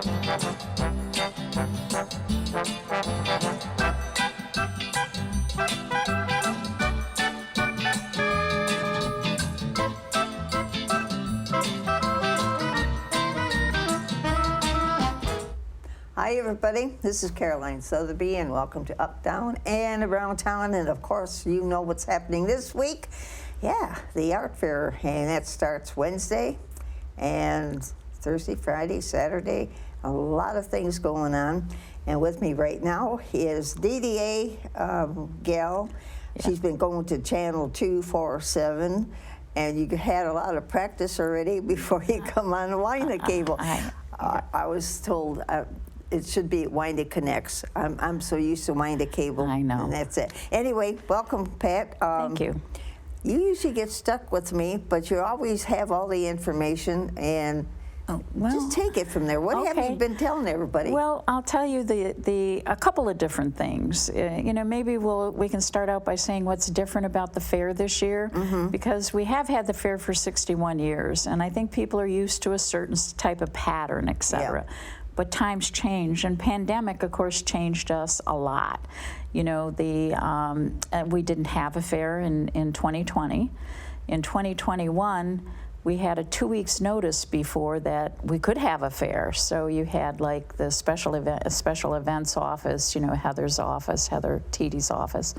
Hi everybody, this is Caroline Sotheby and welcome to Up, Down, and Around Town. And of course, you know what's happening this week. Yeah, the art fair, and that starts Wednesday and Thursday, Friday, Saturday. A lot of things going on. And with me right now is DDA gal. Yeah. She's been going to Channel 247, and you had a lot of practice already before you come on Wynda Cable. I was told it should be Wynda Connects. I'm so used to Wynda Cable. I know. And that's it. Anyway, welcome, Pat. Thank you. You usually get stuck with me, but you always have all the information, and just take it from there. What have you been telling everybody? Well, I'll tell you a couple of different things. You know, maybe we can start out by saying what's different about the fair this year, because we have had the fair for 61 years, and I think people are used to a certain type of pattern, etc. Yeah. But times change, and pandemic, of course, changed us a lot. You know, we didn't have a fair in 2020. In 2021, we had a 2 weeks notice before that we could have a fair. So you had like the special events office, you know, Heather's office, Heather Teedy's office,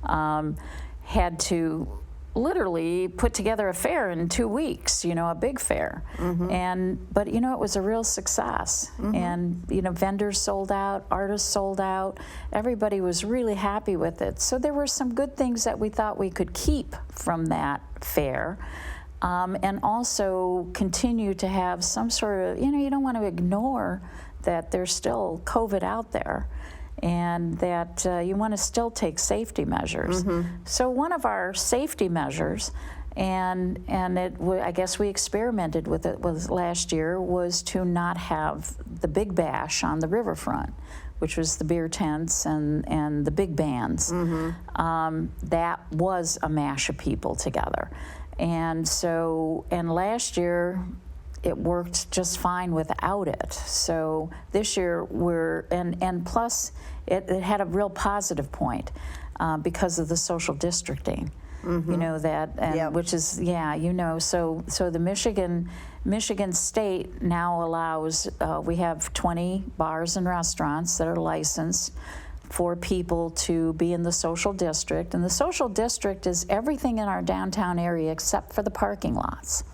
had to literally put together a fair in 2 weeks, you know, a big fair. But you know, it was a real success. And you know, vendors sold out, artists sold out, everybody was really happy with it. So there were some good things that we thought we could keep from that fair. And also continue to have some sort of, you know, you don't want to ignore that there's still COVID out there, and that you want to still take safety measures. So one of our safety measures, and I guess we experimented with it last year, was to not have the big bash on the riverfront, which was the beer tents and the big bands. That was a mash of people together. And last year, it worked just fine without it. So this year and plus it had a real positive point because of the social districting. You know that, which is, you know, so the Michigan State now allows, we have 20 bars and restaurants that are licensed for people to be in the social district. And the social district is everything in our downtown area except for the parking lots.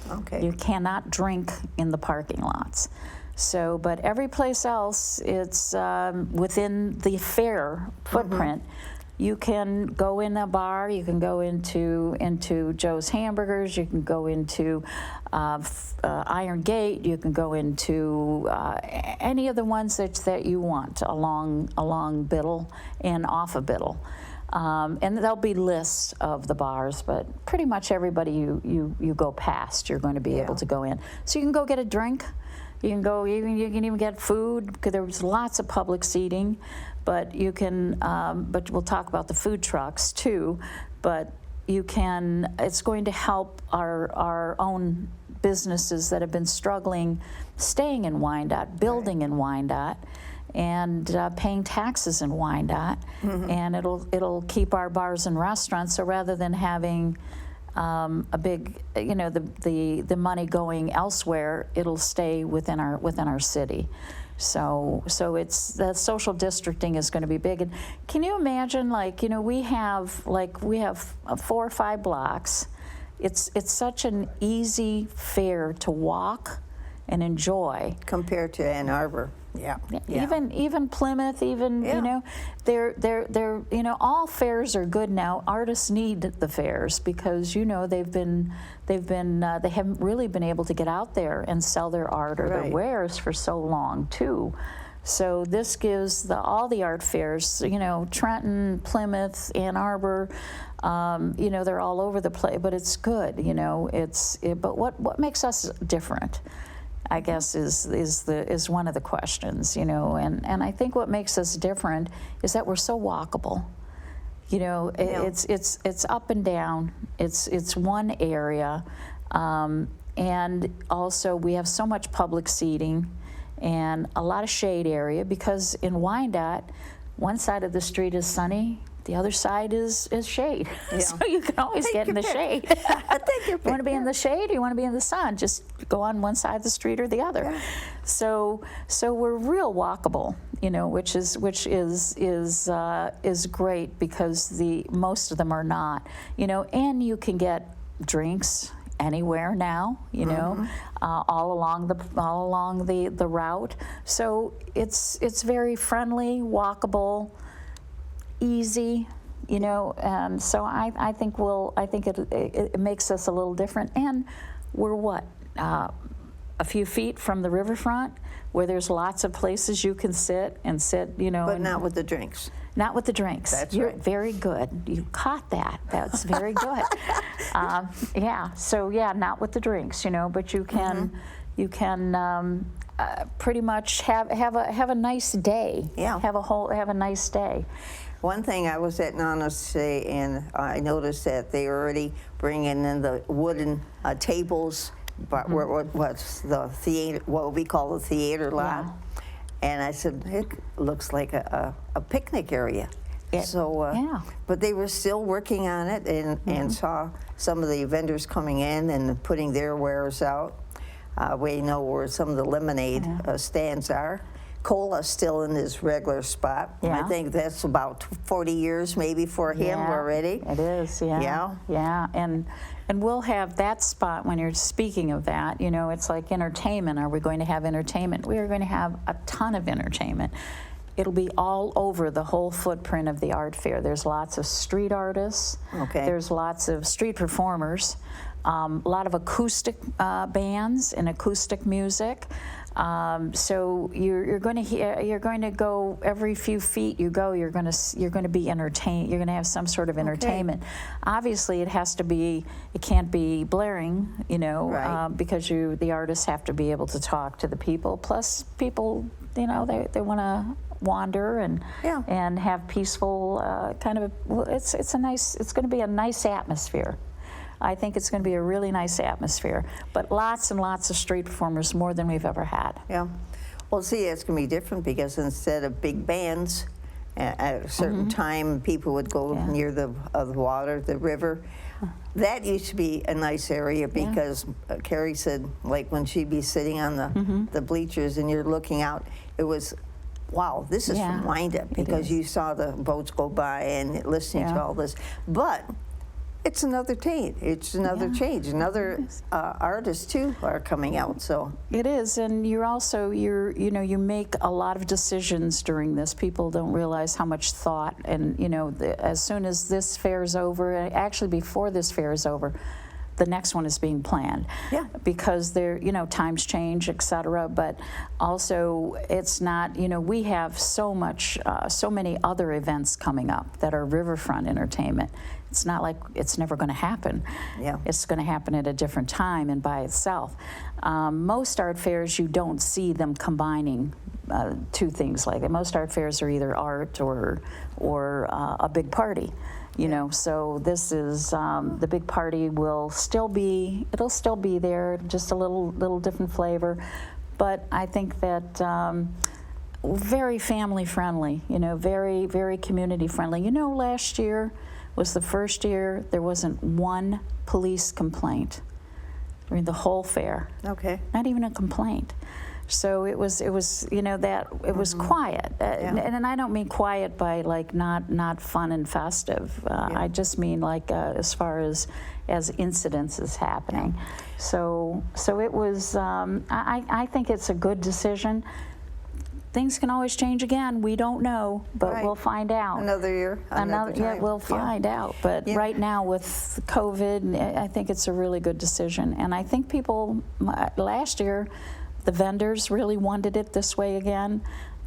Okay. You cannot drink in the parking lots. So, but every place else, it's within the fair footprint. You can go in a bar, you can go into Joe's Hamburgers, you can go into Iron Gate, you can go into any of the ones that you want along Biddle and off of Biddle. And there'll be lists of the bars, but pretty much everybody you go past, you're going to be able to go in. So you can go get a drink. You can go. You can even get food, because there was lots of public seating. But you can. But we'll talk about the food trucks too. But you can. It's going to help our own businesses that have been struggling, staying in Wyandotte, building in Wyandotte, and paying taxes in Wyandotte, and it'll keep our bars and restaurants. So rather than having a big, you know, the money going elsewhere, it'll stay within our city. So it's the social districting is going to be big. And can you imagine, like, you know, we have 4 or 5 blocks. It's such an easy fair to walk and enjoy compared to Ann Arbor. Yeah. Even Plymouth, you know, they're you know, all fairs are good now. Artists need the fairs because, you know, they haven't really been able to get out there and sell their art or their wares for so long too. So this gives all the art fairs, you know, Trenton, Plymouth, Ann Arbor, you know, they're all over the place, but it's good, you know. But what makes us different, I guess, is one of the questions, you know. And I think what makes us different is that we're so walkable. You know, it's up and down. It's one area, and also we have so much public seating. and a lot of shade area, because in Wyandotte, one side of the street is sunny, the other side is shade. Yeah. So you can always Take get in your the pick. shade. Take your You want to be pick. in the shade or you want to be in the sun? Just go on one side of the street or the other. Yeah. So we're real walkable, which is great, because most of them are not, and you can get drinks anywhere now, all along the route. So it's very friendly, walkable, easy, so I think it makes us a little different. And we're a few feet from the riverfront, where there's lots of places you can sit, But and not with the drinks. not with the drinks. That's You're right. very good. You caught that. That's very good. Yeah. So not with the drinks, but you can pretty much have a nice day. Yeah. Have a nice day. One thing, I was at Nana's today, and I noticed that they already bringing in the wooden tables, but what's the theater? What we call the theater lot. Yeah. And I said, it looks like a picnic area. Yeah. But they were still working on it, and saw some of the vendors coming in and putting their wares out. We know where some of the lemonade stands are. Cola's still in his regular spot. Yeah. I think that's about 40 years maybe for him already. It is, yeah. Yeah. Yeah, and we'll have that spot. When you're speaking of that, it's like entertainment. Are we going to have entertainment? We are going to have a ton of entertainment. It'll be all over the whole footprint of the art fair. There's lots of street artists. Okay. There's lots of street performers. A lot of acoustic bands and acoustic music. So you're going to go every few feet you go. You're going to be entertained. You're going to have some sort of entertainment. Obviously, it can't be blaring, Right. because the artists have to be able to talk to the people. Plus, people, they want to wander and Yeah. and have peaceful it's going to be a nice atmosphere. I think it's going to be a really nice atmosphere, but lots and lots of street performers, more than we've ever had. Yeah. Well, see, it's going to be different, because instead of big bands, at a certain time, people would go Yeah. near the water, the river. That used to be a nice area, because Carrie said, like, when she'd be sitting on the bleachers and you're looking out, it was, wow, this is Yeah, from Wyandotte, it because is. you saw the boats go by and listening to Yeah. all this. But it's another change. It's another Yeah, change. Another artists too are coming out. So It is, and you make a lot of decisions during this. People don't realize how much thought, and as soon as this fair is over, actually before this fair is over, the next one is being planned. Yeah. Because times change, et cetera, but also it's not, we have so many other events coming up that are riverfront entertainment. It's not like it's never going to happen. Yeah. It's going to happen at a different time and by itself. Most art fairs, you don't see them combining two things like that. Most art fairs are either art or a big party. So this is the big party will still be. It'll still be there, just a little different flavor, but I think that very family friendly. Very very community friendly. Last year was the first year there wasn't one police complaint during the whole fair. okay. Not even a complaint. So it was quiet, and I don't mean quiet by like not fun and festive. I just mean like as far as incidences happening. So it was. I think it's a good decision. Things can always change again. We don't know, but Right. we'll find out. Another year. Another time. We'll find out. But Yeah. right now with COVID, I think it's a really good decision. And I think people last year, the vendors really wanted it this way again.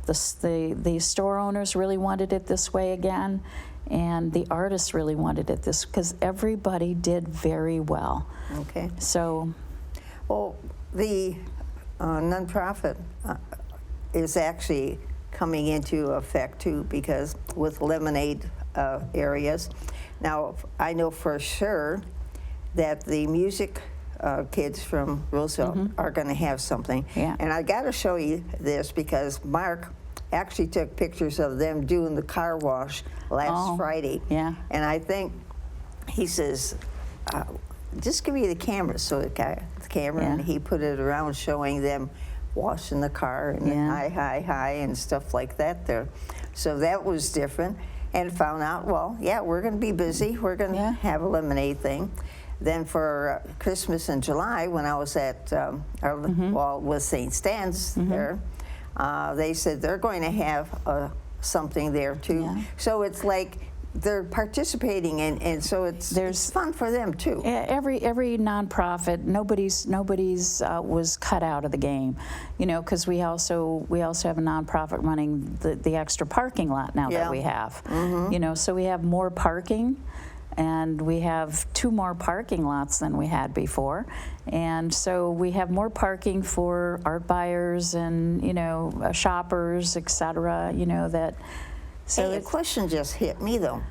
The store owners really wanted it this way again, and the artists really wanted it this, because everybody did very well. Okay. So Well, the nonprofit is actually coming into effect too, because with lemonade areas. Now, I know for sure that the music kids from Roosevelt are going to have something. Yeah. And I got to show you this because Mark actually took pictures of them doing the car wash last Friday. Yeah. And I think he says, just give me the camera. So the camera, and he put it around showing them washing the car and hi, and stuff like that there. So that was different. And found out, well, yeah, we're going to be busy. We're going to have a lemonade thing. Then for Christmas in July, when I was at, with St. Stan's there, they said they're going to have something there too. Yeah. So it's like they're participating, and so it's fun for them too. Every nonprofit, nobody's was cut out of the game, you know, because we also have a nonprofit running the extra parking lot now that we have, you know, so we have more parking. And we have 2 more parking lots than we had before. And so we have more parking for art buyers and, you know, shoppers, et cetera, you know, that. So hey, a question just hit me, though.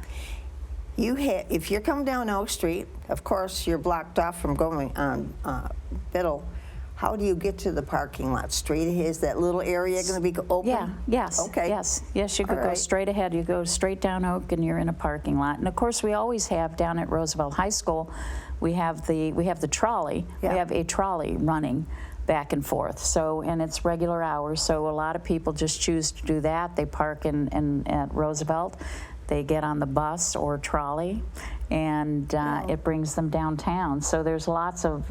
If you're coming down Oak Street, of course, you're blocked off from going on Biddle. How do you get to the parking lot? Straight ahead? Is that little area going to be open? Yeah, yes. Okay. Yes, you could go straight ahead. You go straight down Oak and you're in a parking lot. And of course, we always have down at Roosevelt High School, we have the trolley. Yeah. We have a trolley running back and forth. So, and it's regular hours. So a lot of people just choose to do that. They park at Roosevelt. They get on the bus or trolley, and it brings them downtown. So there's lots of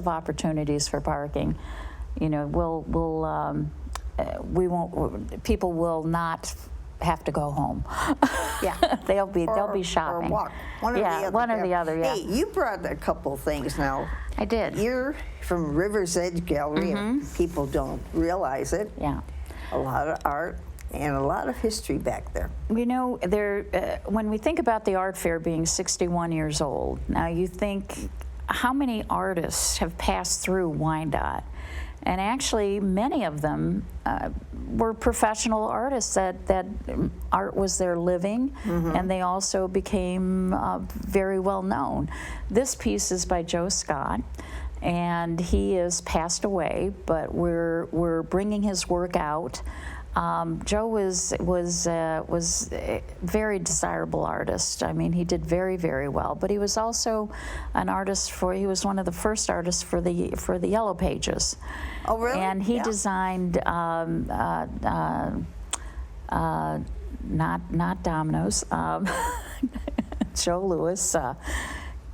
opportunities for parking. You know, people will not have to go home. Yeah, they'll be shopping. Or walk. One or the other. Yeah. Hey, you brought a couple things now. I did. You're from River's Edge Gallery. People don't realize it. Yeah. A lot of art and a lot of history back there. You know, when we think about the art fair being 61 years old, now you think how many artists have passed through Wyandotte? And actually, many of them were professional artists that art was their living, and they also became very well known. This piece is by Joe Scott, and he has passed away, but we're bringing his work out. Joe was a very desirable artist. I mean, he did very, very well. But he was also an artist he was one of the first artists for the Yellow Pages. Oh, really? And he designed not Domino's. Joe Louis.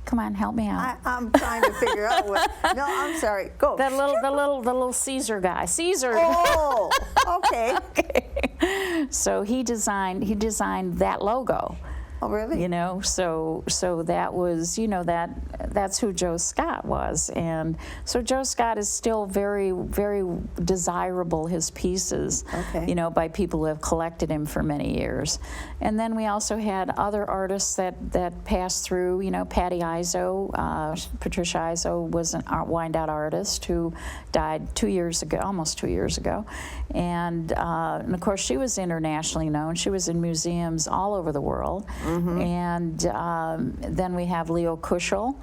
Come on, help me out. I'm trying to figure out what. No, I'm sorry. Go. The little Caesar guy. Caesar. Oh, okay. Okay. So he designed that logo. Oh, really? You know, so that was, you know, that's who Joe Scott was. And so Joe Scott is still very, very desirable, his pieces, you know, by people who have collected him for many years. And then we also had other artists that passed through, you know, Patty Izzo, Patricia Izzo was an Wyandotte artist who died almost 2 years ago. And of course, she was internationally known. She was in museums all over the world. And then we have Leo Kuschel,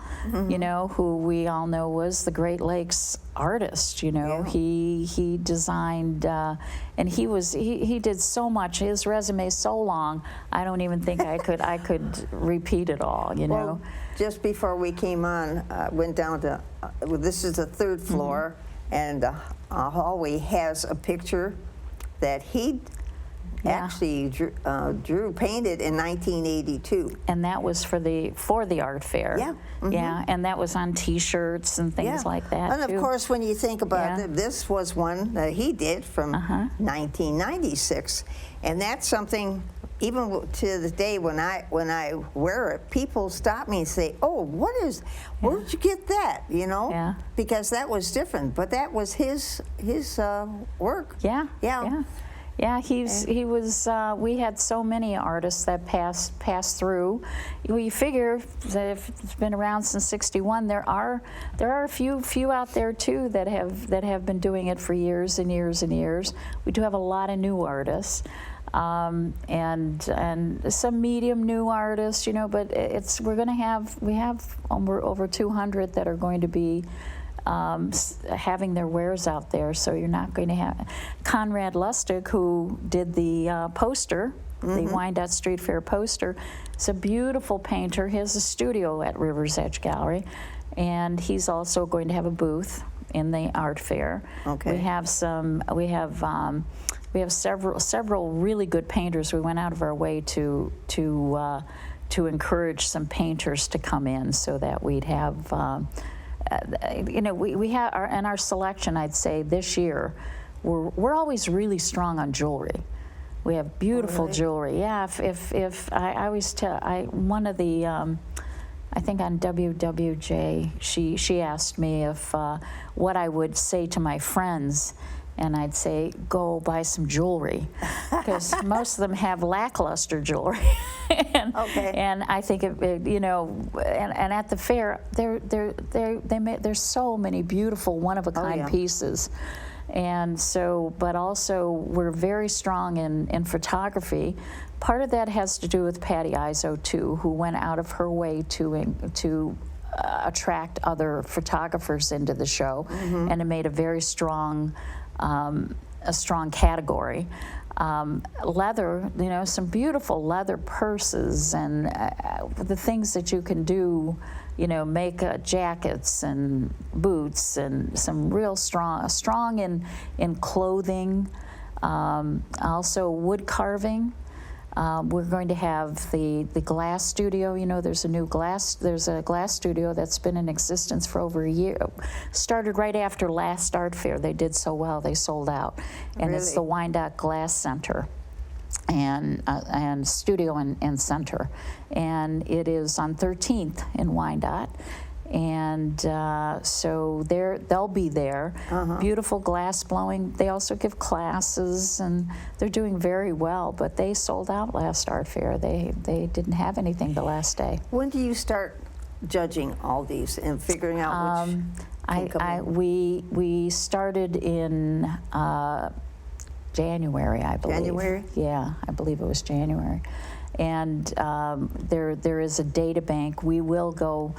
you know, who we all know was the Great Lakes artist. You know, he designed, and he did so much. His resume is so long. I don't even think I could repeat it all. You know. Well, just before we came on, went down to. This is the 3rd floor, and the hallway has a picture that he actually painted in 1982. And that was for the art fair. Yeah. Yeah, and that was on T-shirts and things like that. And of course, when you think about it, this was one that he did from 1996, and that's something. Even to the day when I wear it, people stop me and say, "Oh, where'd you get that?" You know, because that was different. But that was his work. Yeah. He was. We had so many artists that passed through. We figure that if it's been around since '61, there are a few out there too that have been doing it for years and years and years. We do have a lot of new artists. and some medium new artists, you know. But we have over 200 that are going to be having their wares out there. So you're not going to have Conrad Lustig, who did the poster, the Wyandotte Street Fair poster. He's a beautiful painter. He has a studio at River's Edge Gallery, and he's also going to have a booth in the art fair. Okay. We have several really good painters. We went out of our way to encourage some painters to come in, so that we'd have, we have in our selection. I'd say this year, we're always really strong on jewelry. We have beautiful jewelry. Yeah. If I always tell, one of the. I think on WWJ, she asked me if what I would say to my friends, and I'd say, go buy some jewelry, because most of them have lackluster jewelry. And I think and at the fair, there's so many beautiful one-of-a-kind pieces. And so, but also we're very strong in photography. Part of that has to do with Patty Izzo too, who went out of her way to attract other photographers into the show, and it made a very strong category. Leather, some beautiful leather purses, and the things that you can do, make jackets and boots, and some real strong in clothing. Also wood carving. We're going to have the glass studio. There's a glass studio that's been in existence for over a year. Started right after last art fair. They did so well, they sold out. And It's the Wyandotte Glass Center and studio and center. And it is on 13th in Wyandotte. And so they'll be there. Beautiful glass blowing. They also give classes, and they're doing very well. But they sold out last art fair. They didn't have anything the last day. When do you start judging all these and figuring out which? We started in January, I believe. January? Yeah, I believe it was January. And there is a data bank. We will go.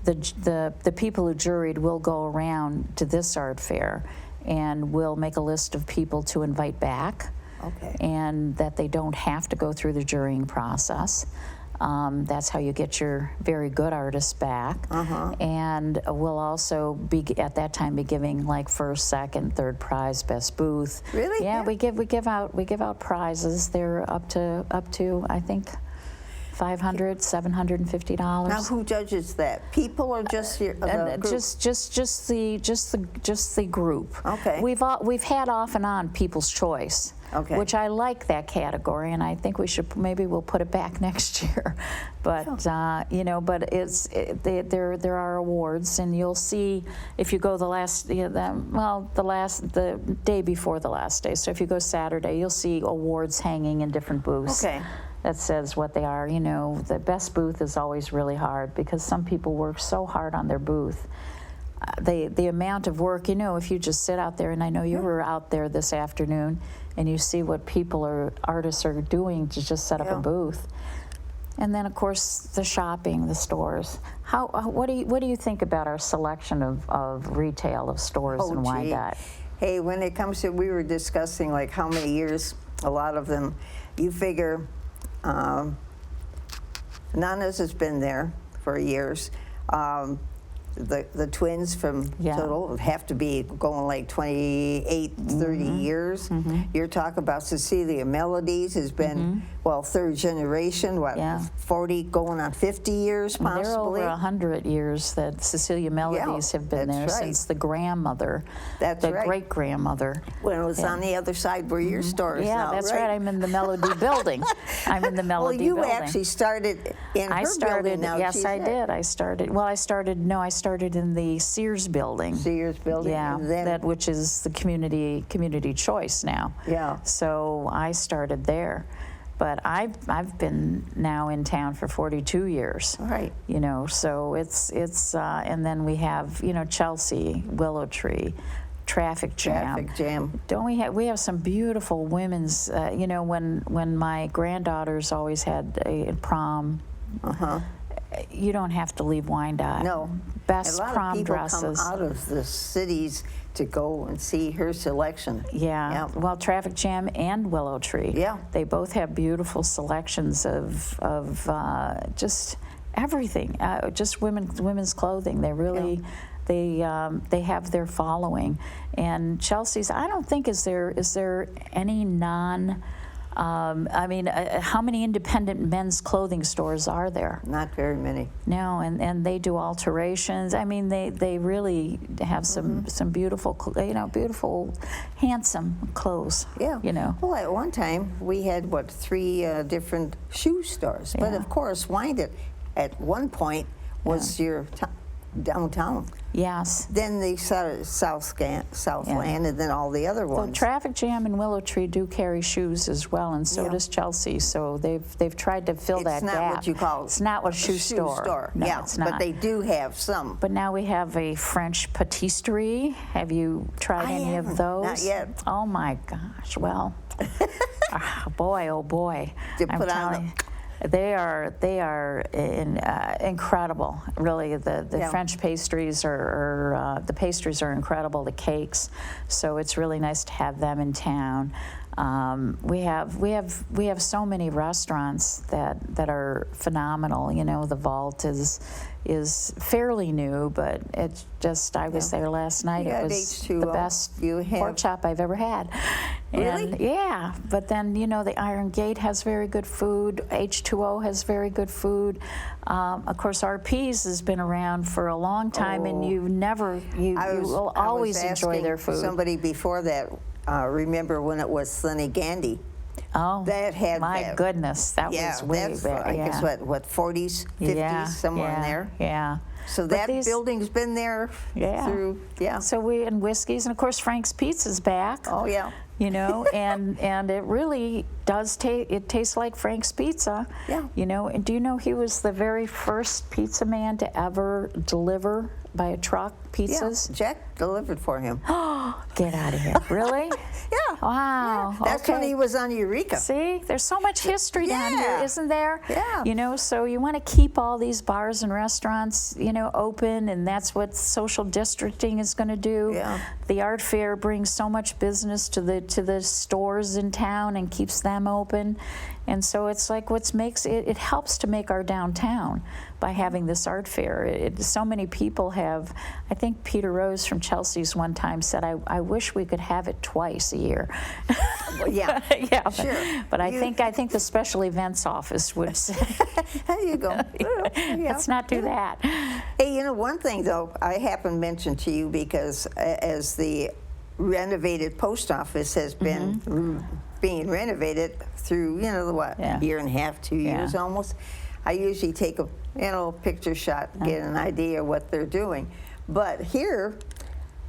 The people who juried will go around to this art fair, and we'll make a list of people to invite back. Okay. And that they don't have to go through the jurying process. That's how you get your very good artists back. And we'll also at that time be giving like first, second, third prize, best booth. Really? Yeah, we give out prizes. They're up to I think $500, $750. Now, who judges that? People or just the group? Just the group. Okay. We've had off and on People's Choice. Okay. Which I like that category, and I think we'll put it back next year. But but there are awards, and you'll see if you go the day before the last day. So if you go Saturday, you'll see awards hanging in different booths. Okay. That says what they are. The best booth is always really hard, because some people work so hard on their booth. The amount of work, if you just sit out there, and I know you were out there this afternoon, and you see what artists are doing to just set up a booth. And then, of course, the shopping, the stores. What do you think about our selection of retail of stores in Wyandotte? Hey, when it comes to, we were discussing like how many years, a lot of them, you figure, Nana's has been there for years. The twins from Total have to be going like 28, 30 years. You're talking about Cecilia Melodies has been, third generation, 40 going on 50 years possibly? They're over 100 years that Cecilia Melodies have been there since the grandmother, the great-grandmother. When it was on the other side where your store is now, that's right. I'm in the Melody building. I'm in the Melody building. Well, you actually started in her building now. Yes, I did. I started in the Sears building. Sears building. Yeah, and then, which is the community choice now. Yeah. So I started there. But I've been now in town for 42 years. Right. So it's and then we have Chelsea, Willow Tree, traffic jam. Traffic jam. Don't we have some beautiful women's, you know, when my granddaughters always had a prom, you don't have to leave Wyandotte. No. Best a lot prom of people dresses. come out of the cities to go and see her selection. Yeah. Well, Traffic Jam and Willow Tree. Yeah. They both have beautiful selections of just everything, just women's clothing. They really, they have their following. And Chelsea's, I don't think, is there any non, I mean, how many independent men's clothing stores are there? Not very many. No, and they do alterations. I mean, they really have some beautiful, you know, beautiful, handsome clothes. Yeah. You know. Well, at one time we had 3 different shoe stores, but Yeah. of course, Wyandotte at one point was your downtown. Yes. Then they started Southland, and then all the other So ones. Traffic Jam and Willow Tree do carry shoes as well, and so Yeah. does Chelsea. So they've tried to fill that It's not gap. what you call It's not what a shoe store. No, yeah, it's not. but they do have some. But now we have a French patisserie. Have you tried I any of haven't, those? not yet. Oh my gosh! Well, boy, oh boy! To I'm put on telling you. They are incredible. Really, the Yeah. French pastries are the pastries are incredible. The cakes, so it's really nice to have them in town. We have so many restaurants that are phenomenal. You know, the Vault is fairly new, but it's just, I was there last night. You It got was H2O. the best You have- pork chop I've ever had. And Really? yeah, but then, you know, the Iron Gate has very good food. H2O has very good food. Of course, RP's has been around for a long time, and you will always enjoy their food. Somebody before that, remember when it was Sunny Gandhi? Oh, That had my that. goodness, that Yeah, was way that's back. I guess what 40s, 50s, Yeah, somewhere in there. Yeah. So But that these- building's been there Yeah. through, yeah. So and whiskeys, and of course Frank's Pizza's back. Oh yeah. You know, and it really does taste. It tastes like Frank's Pizza. Yeah. You know, and do you know he was the very first pizza man to ever deliver by a truck pizzas? Yeah, Jack delivered for him. Get out of here! Really? Yeah. Wow. That's okay. when he was on Eureka. See, there's so much history down here, Yeah. isn't there? Yeah. You know, so you want to keep all these bars and restaurants, you know, open, and that's what social districting is going to do. Yeah. The art fair brings so much business to the stores in town and keeps them open. And so it's like it helps to make our downtown by having this art fair. So many people have, I think Peter Rose from Chelsea's one time said, I wish we could have it twice a year. Well, yeah. Yeah, Sure. but I think the special events office would say, There you go. Yeah. let's not do that. Hey, you know, one thing though, I happen to mention to you because as the renovated post office has been being renovated through, you know, Yeah. year and a half, 2 years Yeah. almost, I usually take a picture shot and get an idea of what they're doing. But here,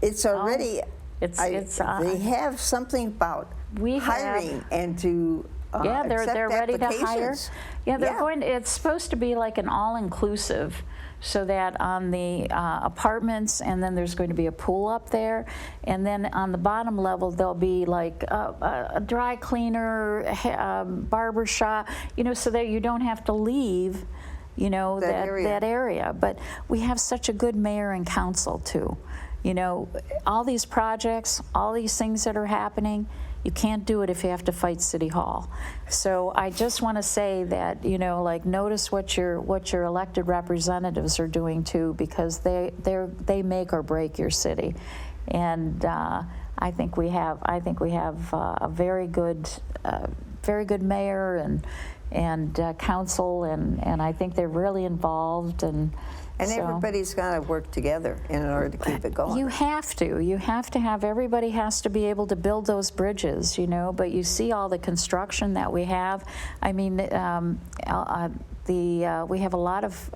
it's already. They have something about We have- hiring and to Yeah, they're accept ready to hire. applications. Yeah, they're going. It's supposed to be like an all-inclusive, so that on the apartments, and then there's going to be a pool up there, and then on the bottom level there'll be like a dry cleaner, barber shop, you know, so that you don't have to leave, you know, That area. that area. But we have such a good mayor and council too. You know, all these projects, all these things that are happening, you can't do it if you have to fight City Hall. So I just want to say that, you know, like, notice what your elected representatives are doing too, because they make or break your city. And I think we have a very good mayor and council, and I think they're really involved, and so, everybody's got to work together in order to keep it going. you have to have, everybody has to be able to build those bridges, you know, but you see all the construction that we have. I mean, we have a lot of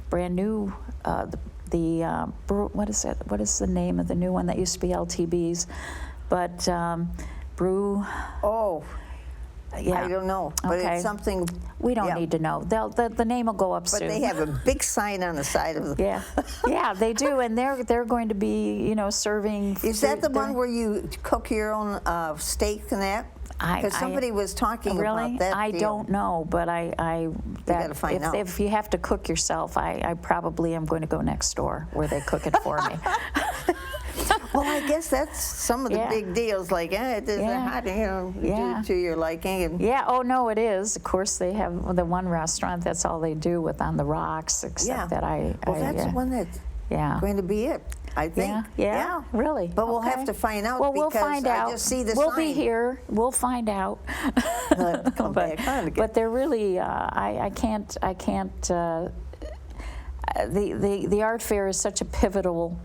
brand new, what is it? What is the name of the new one that used to be LTB's? But Brew. Oh, Yeah. I don't know, but Okay. it's something. We don't yeah. need to know. The name will go up But soon. they have a big sign on the side of the. Yeah, yeah, they do, and they're going to be, serving. Is that the one they're- where you cook your own steak and that? I- Because somebody was talking Really? about that. I deal. don't know, but gotta find out. if you have to cook yourself, I probably am going to go next door where they cook it for me. Well, I guess that's some of the Yeah. big deals, like, it isn't Yeah. hot, Yeah. to your liking. And Yeah. Oh no, it is. Of course, they have the one restaurant. That's all they do with on the rocks. Except yeah. that Well, that's yeah. the one that's Yeah. going to be it, I think. Yeah. Really. But we'll have Okay. to find out Well, we'll because find I out. just see the we'll sign. be here. We'll find out. Come back on again. But they're really. I can't. The art fair is such a pivotal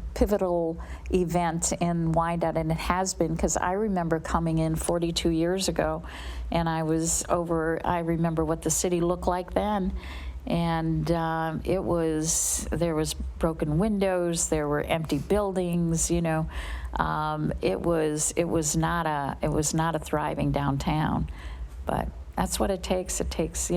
event in Wyandotte, and it has been because I remember coming in 42 years ago, and I remember what the city looked like then, and there was broken windows, there were empty buildings, it was not a thriving downtown, but that's what it takes. It takes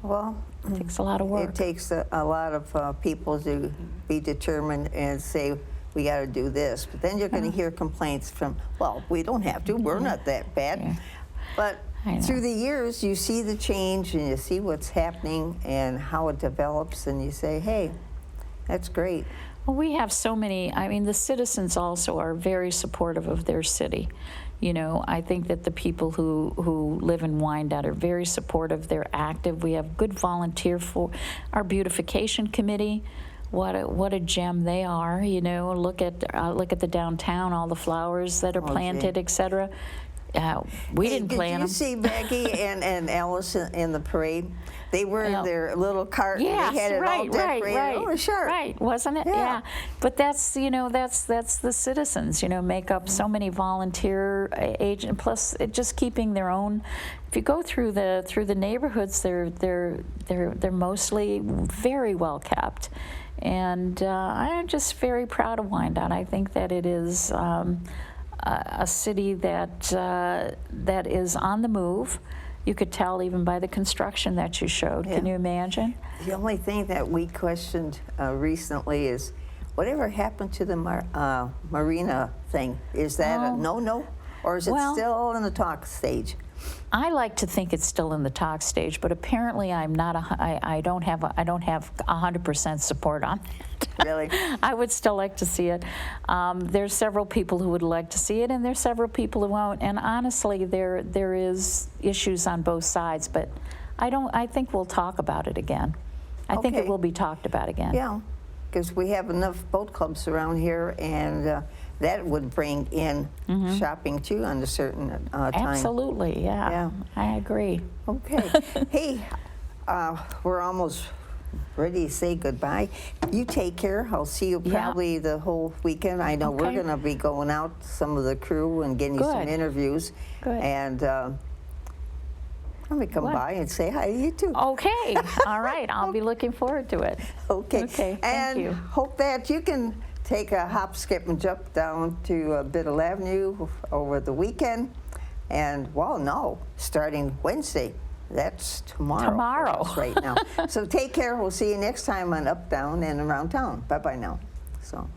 Well, it takes a lot of work. it takes a lot of people to be determined and say, we got to do this. But then you're going to hear complaints from, well, we don't have to. We're not that bad. Yeah. But I know. through the years, you see the change and you see what's happening and how it develops, and you say, hey, that's great. Well, we have so many. I mean, the citizens also are very supportive of their city. I think that the people who live in Wyandotte are very supportive. They're active. We have good volunteer for our beautification committee. What a gem they are. Look at the downtown, all the flowers that are planted, etc. We didn't plant them. Did you see Maggie and Alice in the parade? They were in their little cart. Yes, and they had it all decorated. right. Oh, sure. Right, wasn't it? Yeah. But that's the citizens. Make up so many volunteer agents. Plus, just keeping their own. If you go through the neighborhoods, they're mostly very well kept, and I'm just very proud of Wyandotte. I think that it is. A city that is on the move. You could tell even by the construction that you showed. Yeah. Can you imagine? The only thing that we questioned recently is whatever happened to the marina thing. Is that a no-no, or is it Well- still in the talk stage? I like to think it's still in the talk stage, but apparently I'm not. I don't have 100% support on it. Really? I would still like to see it. There's several people who would like to see it, and there's several people who won't. And honestly, there is issues on both sides, but I think we'll talk about it again. I think it Okay. will be talked about again. Yeah, because we have enough boat clubs around here, and that would bring in shopping too on a certain time. Absolutely, yeah. Yeah. I agree. Okay. Hey, we're almost ready to say goodbye. You take care. I'll see you Yeah. probably the whole weekend. I know we're Okay. going to be going out, some of the crew, and getting some Good. interviews. Good. And let me come What? by and say hi to you too. Okay, all right. I'll be looking forward to it. Okay. Okay, thank and you. hope that you can take a hop, skip, and jump down to Biddle Avenue over the weekend. And, well, no, starting Wednesday. That's tomorrow. Tomorrow. For us right now. So take care. We'll see you next time on Up, Down, and Around Town. Bye-bye now. So.